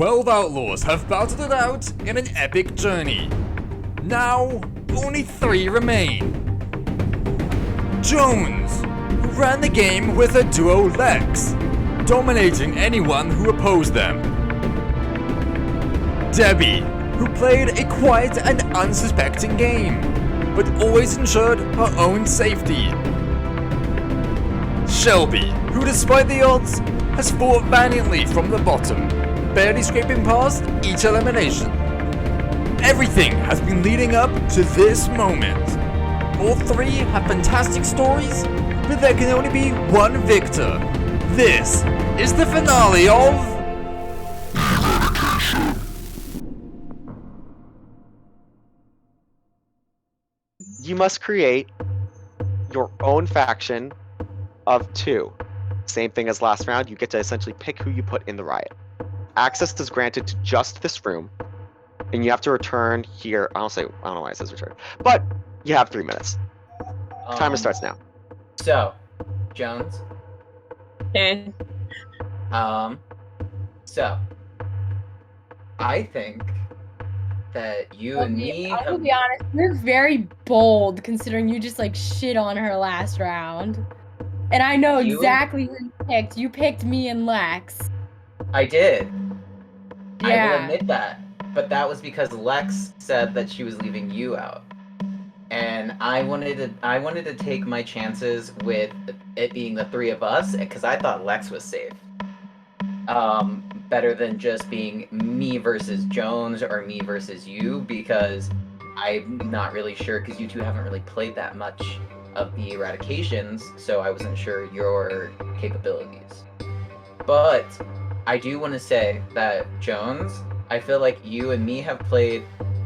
12 outlaws have battled it out in an epic journey. Now, only 3 remain. Jones, who ran the game with her duo Lex, dominating anyone who opposed them. Debbie, who played a quiet and unsuspecting game, but always ensured her own safety. Shelby, who despite the odds, has fought valiantly from the bottom, barely scraping past each elimination. Everything has been leading up to this moment. All 3 have fantastic stories, but there can only be one victor. This is the finale of Eradication. You must create your own faction of 2. Same thing as last round, you get to essentially pick who you put in the riot. Access is granted to just this room, and you have to return here. I don't know why it says return, but you have 3 minutes. Timer starts now. So, Jones. Okay. So, I think that you and me. I will be honest, you're very bold considering you just like shit on her last round. And I know exactly who you picked. You picked me and Lex. I did. Yeah. I will admit that. But that was because Lex said that she was leaving you out. And I wanted to take my chances with it being the 3 of us, because I thought Lex was safe. Better than just being me versus Jones or me versus you, because I'm not really sure, because you 2 haven't really played that much of the Eradications, so I wasn't sure your capabilities. But I do want to say that, Jones, I feel like you and me have played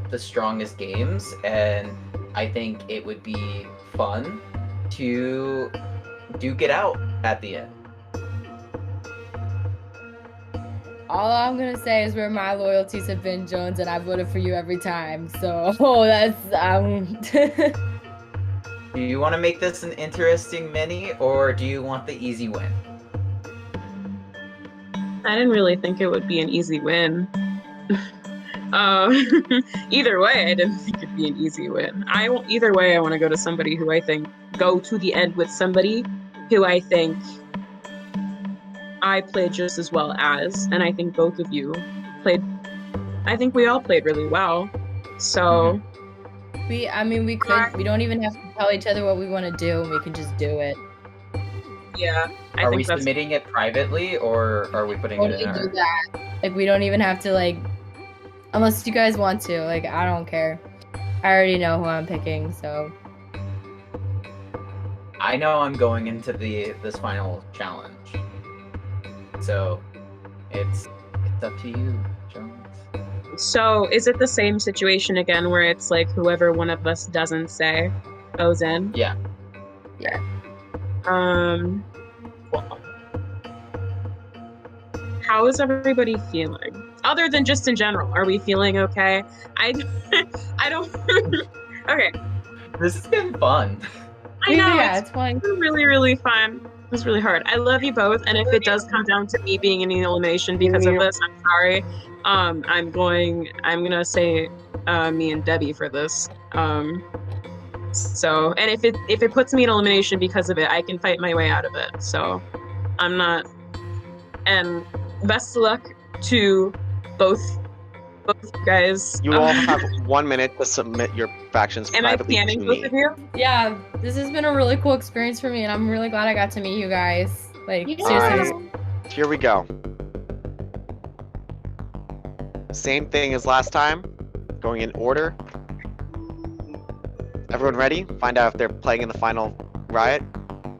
the strongest games, and I think it would be fun to duke it out at the end. All I'm gonna say is where my loyalties have been, Jones, and I voted for you every time. So that's Do you want to make this an interesting mini, or do you want the easy win? I didn't really think it would be an easy win. Either way, I didn't think it'd be an easy win. Either way, I want to go to somebody who I think go to the end with somebody who I think I played just as well as, and I think both of you played. I think we all played really well. So we could. We don't even have to tell each other what we want to do. We can just do it. Yeah. Are we submitting it privately, or are we putting it in our... do that. Like, we don't even have to, like, unless you guys want to. Like, I don't care. I already know who I'm picking, so. I know I'm going into this final challenge. So, it's up to you, Jones. So, is it the same situation again where it's like whoever one of us doesn't say goes in? Yeah. Yeah. Well, how is everybody feeling? Other than just in general, are we feeling okay? I don't. Okay. This has been fun. I know. Yeah, it's fine. It's really, really fun. It was really hard. I love you both, and if it does come down to me being in the elimination because of this, I'm sorry. I'm gonna say me and Debbie for this. So, and if it puts me in elimination because of it, I can fight my way out of it. So, I'm not. And best of luck to both guys. You all have 1 minute to submit your factions Am I privately panning to both me. of you? Yeah, this has been a really cool experience for me, and I'm really glad I got to meet you guys. Like, seriously. Alright, here we go. Same thing as last time, going in order. Everyone ready? Find out if they're playing in the final riot.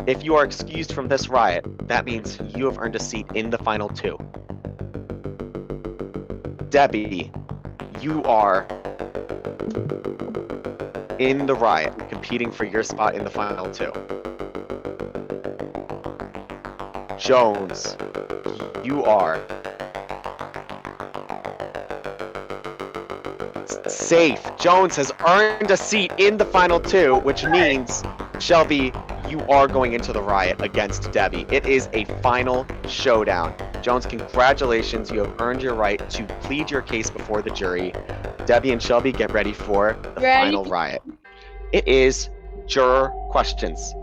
If you are excused from this riot, that means you have earned a seat in the final 2. Debbie, you are in the riot, competing for your spot in the final 2. Jones, you are safe. Jones has earned a seat in the final 2, which means, Shelby, you are going into the riot against Debbie. It is a final showdown. Jones, congratulations. You have earned your right to plead your case before the jury. Debbie and Shelby, get ready for the final riot. It is juror questions.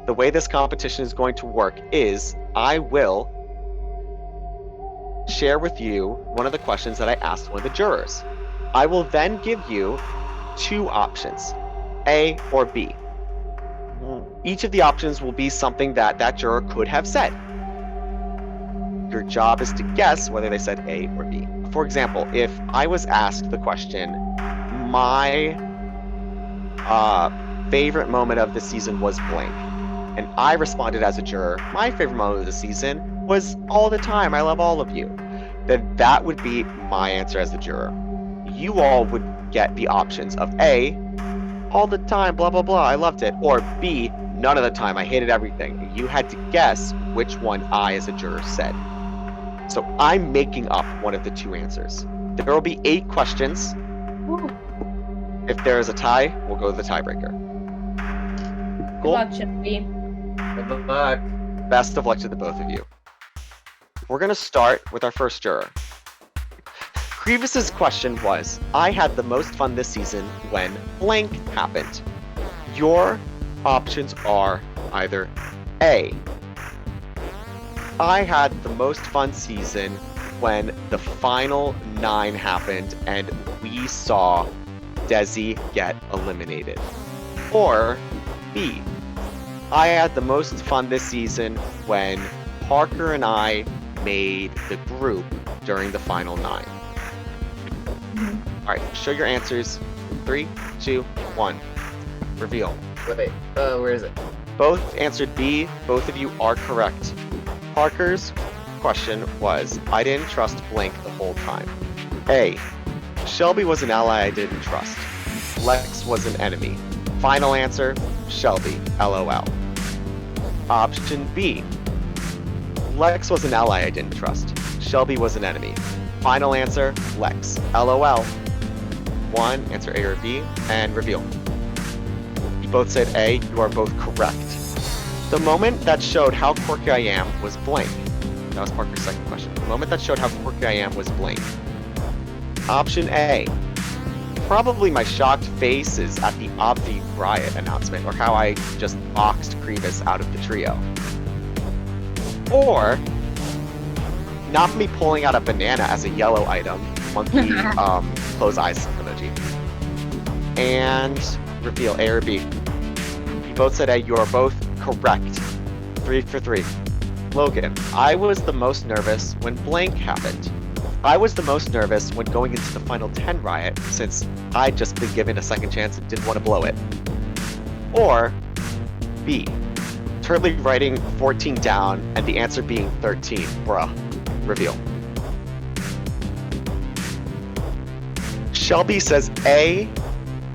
The way this competition is going to work is I will share with you one of the questions that I asked one of the jurors. I will then give you two options, A or B. Each of the options will be something that that juror could have said. Your job is to guess whether they said A or B. For example, if I was asked the question, my favorite moment of the season was blank, and I responded as a juror, my favorite moment of the season was all the time, I love all of you, then that would be my answer as the juror. You all would get the options of A, all the time, blah, blah, blah, I loved it, or B, none of the time, I hated everything. You had to guess which one I as a juror said. So I'm making up one of the two answers. There will be 8 questions. If there is a tie, we'll go to the tiebreaker. Cool? Good luck, Shelby. Good luck. Best of luck to the both of you. We're gonna start with our first juror. Crevis's question was, I had the most fun this season when blank happened. Your options are either A, I had the most fun season when the final 9 happened and we saw Desi get eliminated. Or B, I had the most fun this season when Parker and I made the group during the final 9. Alright, show your answers. 3, 2, 1. Reveal. Wait, where is it? Both answered B. Both of you are correct. Parker's question was, I didn't trust blank the whole time. A, Shelby was an ally I didn't trust. Lex was an enemy. Final answer, Shelby, LOL. Option B, Lex was an ally I didn't trust. Shelby was an enemy. Final answer, Lex, LOL. 1, answer A or B, and reveal. You both said A, you are both correct. The moment that showed how quirky I am was blank. That was Parker's second question. The moment that showed how quirky I am was blank. Option A. Probably my shocked faces at the Obvi riot announcement, or how I just boxed Crevis out of the trio. Or not me pulling out a banana as a yellow item, monkey close eyes emoji. And reveal A or B. You both said A, you are both correct. 3 for 3. Logan, I was the most nervous when blank happened. I was the most nervous when going into the final 10 riot, since I'd just been given a second chance and didn't want to blow it. Or B, Turley writing 14 down and the answer being 13. Bruh. Reveal. Shelby says A,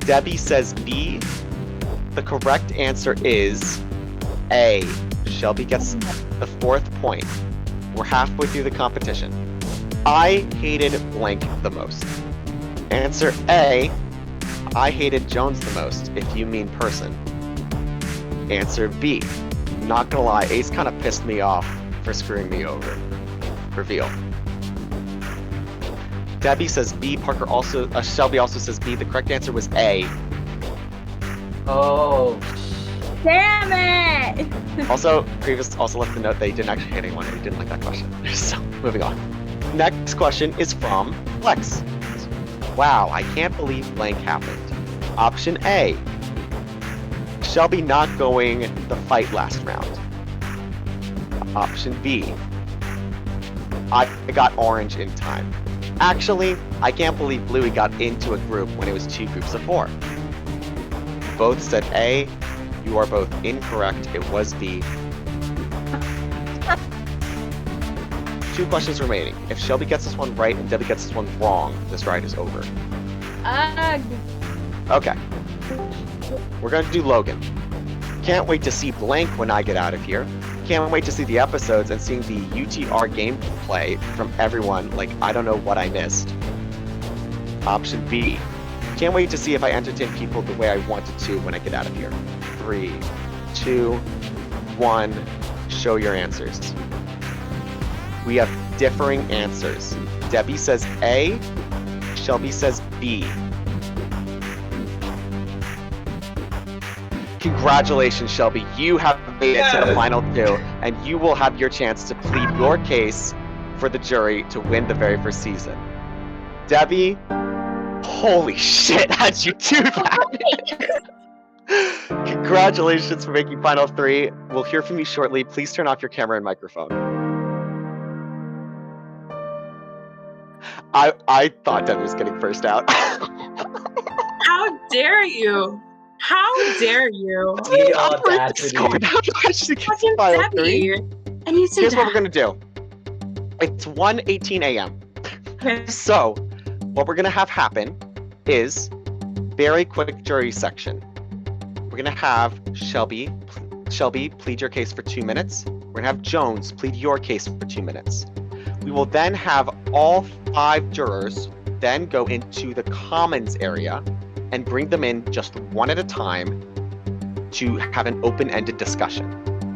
Debbie says B. The correct answer is A. Shelby gets the 4th point. We're halfway through the competition. I hated blank the most. Answer A, I hated Jones the most, if you mean person. Answer B, not gonna lie, Ace kind of pissed me off for screwing me over. Reveal. Debbie says B, Shelby also says B. The correct answer was A. Oh. Damn it! Also, Previous also left the note that he didn't actually hit anyone and he didn't like that question. So, moving on. Next question is from Lex. Wow, I can't believe blank happened. Option A, Shelby not going the fight last round. Option B, I got orange in time. Actually, I can't believe Bluey got into a group when it was 2 groups of 4. Both said A. You are both incorrect. It was B. 2 questions remaining. If Shelby gets this one right and Debbie gets this one wrong, this ride is over. Okay. We're gonna do Logan. Can't wait to see blank when I get out of here. Can't wait to see the episodes and seeing the UTR gameplay from everyone, like I don't know what I missed. Option B. Can't wait to see if I entertain people the way I wanted to when I get out of here. 3, 2, 1, show your answers. We have differing answers. Debbie says A, Shelby says B. Congratulations, Shelby. You have made it to the final two, and you will have your chance to plead your case for the jury to win the very first season. Debbie, holy shit, how'd you do that? Congratulations for making final three. We'll hear from you shortly. Please turn off your camera and microphone. I thought Debbie was getting first out. How dare you? How dare you? The audacity. Fucking Debbie. And you said Here's that. what we're gonna do. It's 1:18 a.m. Okay. So, what we're gonna have happen is very quick jury section. We're gonna have Shelby plead your case for 2 minutes. We're gonna have Jones plead your case for 2 minutes. We will then have all 5 jurors then go into the commons area and bring them in just one at a time to have an open-ended discussion.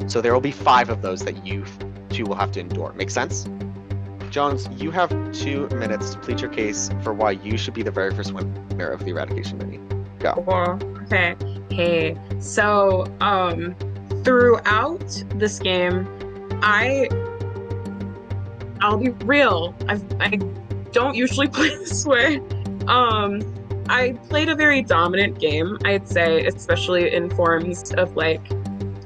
So there will be 5 of those that you two will have to endure. Make sense? Jones, you have 2 minutes to plead your case for why you should be the very first winner of the Eradication Mini. Go. Cool. Okay. Hey. So, throughout this game, I'll be real. I don't usually play this way. I played a very dominant game, I'd say, especially in forms of like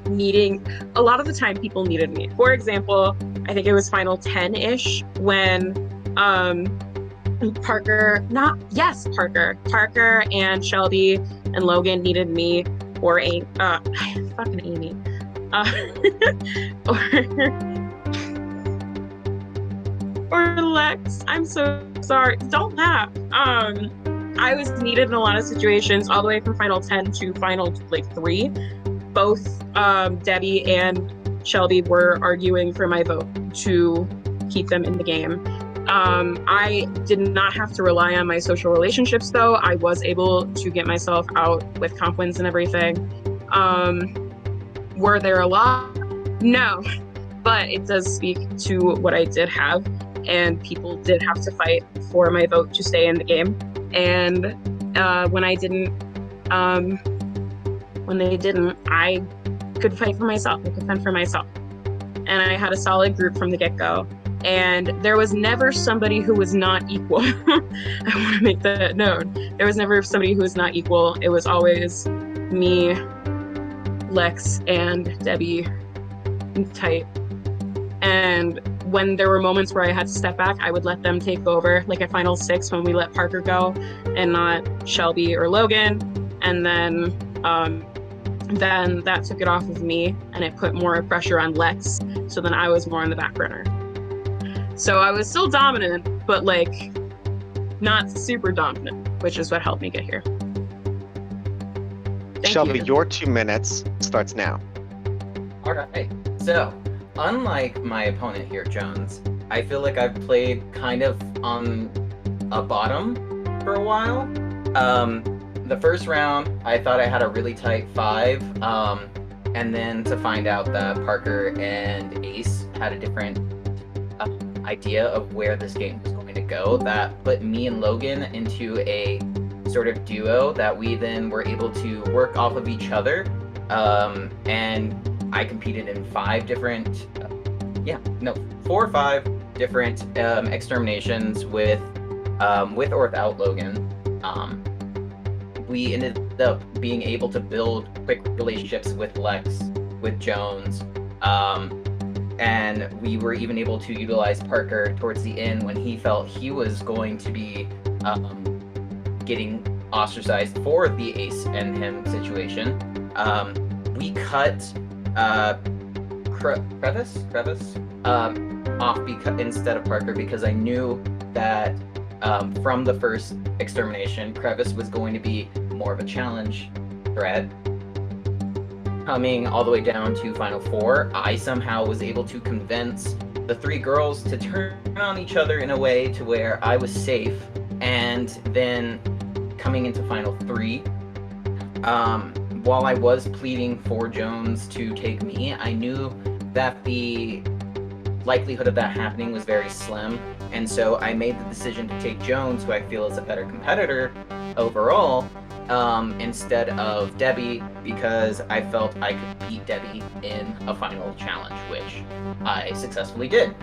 needing. A lot of the time, people needed me. For example, I think it was final 10-ish when Parker and Shelby and Logan needed me, or fucking Amy, or Lex. I'm so sorry. Don't laugh. I was needed in a lot of situations, all the way from final 10 to final 3. Both Debbie and Shelby were arguing for my vote to keep them in the game. I did not have to rely on my social relationships, though. I was able to get myself out with comp wins and everything. Were there a lot? No, but it does speak to what I did have, and people did have to fight for my vote to stay in the game. And when they didn't, I could fight for myself. I could fend for myself. And I had a solid group from the get-go. And there was never somebody who was not equal. I want to make that known. There was never somebody who was not equal. It was always me, Lex, and Debbie tight. And when there were moments where I had to step back, I would let them take over, like at final 6 when we let Parker go and not Shelby or Logan. And then that took it off of me, and it put more pressure on Lex. So then I was more on the back burner. So I was still dominant, but like not super dominant, which is what helped me get here. Thank Shelby, you. your 2 minutes starts now. All right. So, unlike my opponent here, Jones, I feel like I've played kind of on a bottom for a while. The first round, I thought I had a really tight 5, and then to find out that Parker and Ace had a different idea of where this game was going to go, that put me and Logan into a sort of duo that we then were able to work off of each other, and I competed in 4 or 5 different exterminations with or without Logan. We ended up being able to build quick relationships with Lex, with Jones, and we were even able to utilize Parker towards the end when he felt he was going to be getting ostracized for the Ace and him situation. We cut Crevice off instead of Parker, because I knew that from the first extermination, Crevice was going to be more of a challenge threat. Coming all the way down to Final 4, I somehow was able to convince the 3 girls to turn on each other in a way to where I was safe. And then coming into Final 3, while I was pleading for Jones to take me, I knew that the likelihood of that happening was very slim, and so I made the decision to take Jones, who I feel is a better competitor overall, instead of Debbie, because I felt I could beat Debbie in a final challenge, which I successfully did.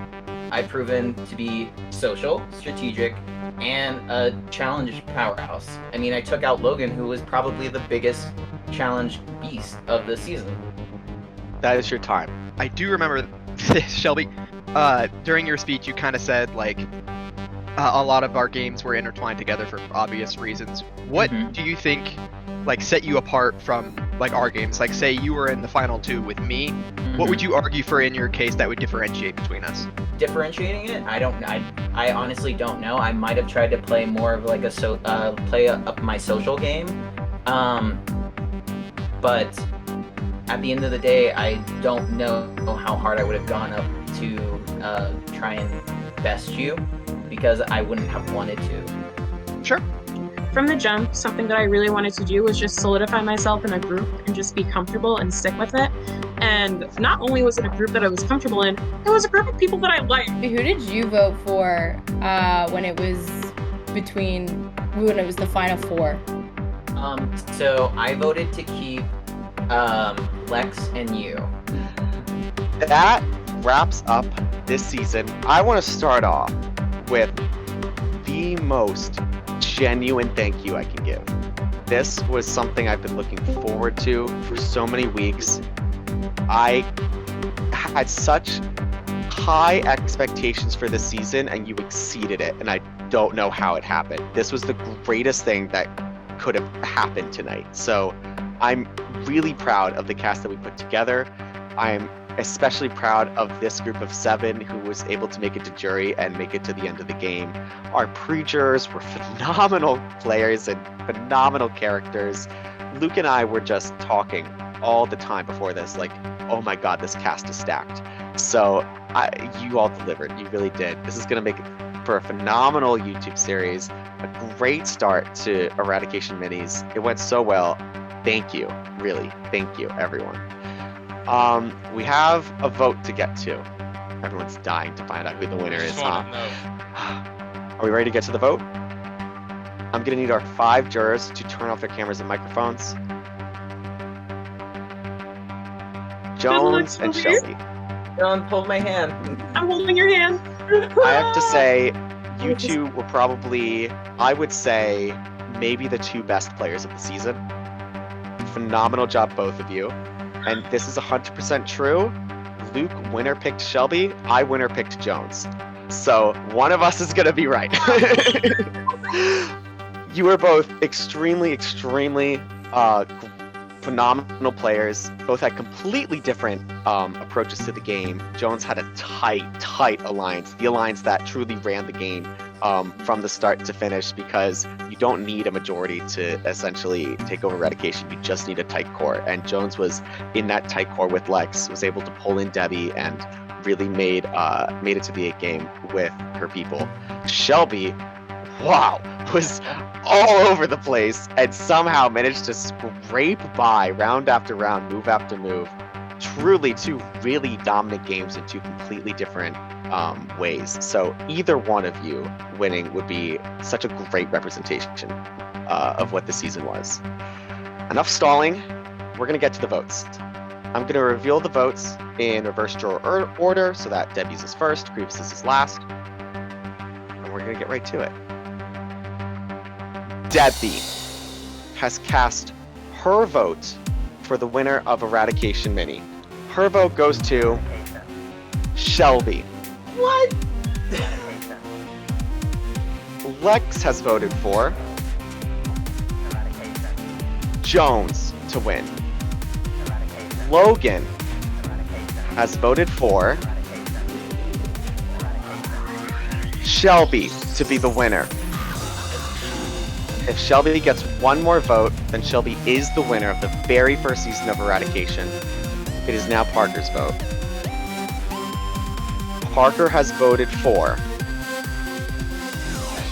I've proven to be social, strategic, and a challenge powerhouse. I mean, I took out Logan, who was probably the biggest challenge beast of the season. That is your time. I do remember this, Shelby. During your speech, you kind of said, like, a lot of our games were intertwined together for obvious reasons. What do you think, like, set you apart from, like, our games? Like, say you were in the final 2 with me, what would you argue for in your case that would differentiate between us? Differentiating it? I honestly don't know. I might have tried to play more of like play up my social game. But at the end of the day, I don't know how hard I would have gone up to try and best you, because I wouldn't have wanted to. Sure. From the jump, something that I really wanted to do was just solidify myself in a group and just be comfortable and stick with it. And not only was it a group that I was comfortable in, it was a group of people that I liked. Who did you vote for when it was the final 4? So I voted to keep Lex and you. That wraps up this season. I want to start off with the most genuine thank you I can give. This was something I've been looking forward to for so many weeks. I had such high expectations for this season, and you exceeded it, and I don't know how it happened. This was the greatest thing that could have happened tonight. So I'm really proud of the cast that we put together. I'm especially proud of this group of 7 who was able to make it to jury and make it to the end of the game. Our pre-jurors were phenomenal players and phenomenal characters. Luke and I were just talking all the time before this, like, oh my god, this cast is stacked. So you all delivered. You really did. This is going to make for a phenomenal YouTube series, a great start to Eradication Minis. It went so well. Thank you. Really, thank you, everyone. We have a vote to get to. Everyone's dying to find out who the winner is, huh? Are we ready to get to the vote? I'm gonna need our 5 jurors to turn off their cameras and microphones. Jones and Shelby. John, hold my hand. I'm holding your hand. I have to say, you two were probably, I would say, maybe the 2 best players of the season. Phenomenal job, both of you. And this is 100% true. Luke winner picked Shelby. I winner picked Jones. So one of us is going to be right. You were both extremely phenomenal players. Both had completely different approaches to the game. Jones had a tight alliance. The alliance that truly ran the game from the start to finish, because you don't need a majority to essentially take over Eradication. You just need a tight core. And Jones was in that tight core with Lex, was able to pull in Debbie and really made it to the 8 game with her people. Shelby, wow, was all over the place and somehow managed to scrape by round after round, move after move. Truly 2 really dominant games in 2 completely different ways. So either one of you winning would be such a great representation of what the season was. Enough stalling. We're going to get to the votes. I'm going to reveal the votes in reverse juror order so that Debbie's is first, Grievous's is last. And we're going to get right to it. Debbie has cast her vote for the winner of Eradication Mini. Her vote goes to Shelby. What? Lex has voted for Jones to win. Logan has voted for Shelby to be the winner. If Shelby gets one more vote, then Shelby is the winner of the very first season of Eradication. It is now Parker's vote. Parker has voted for.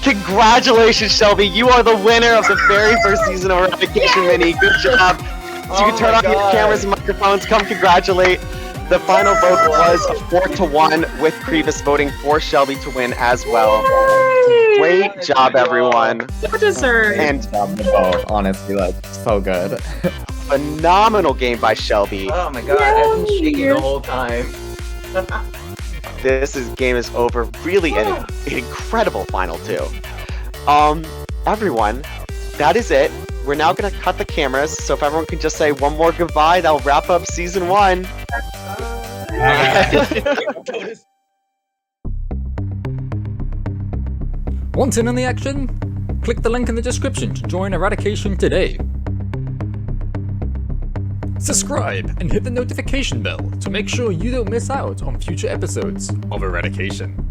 Congratulations, Shelby! You are the winner of the very first season of Eradication Mini. Good job. So you can turn on your cameras and microphones. Come congratulate The final vote was a 4-1 with Crevis voting for Shelby to win as well. Great job, everyone. So deserved. And honestly, like, so good. phenomenal game by Shelby. Oh my god, I've been shaking the whole time. This game is over. Really an incredible final too. Everyone, that is it. We're now gonna cut the cameras, so if everyone can just say one more goodbye, that'll wrap up season 1. Want in on the action? Click the link in the description to join Eradication today. Subscribe and hit the notification bell to make sure you don't miss out on future episodes of Eradication.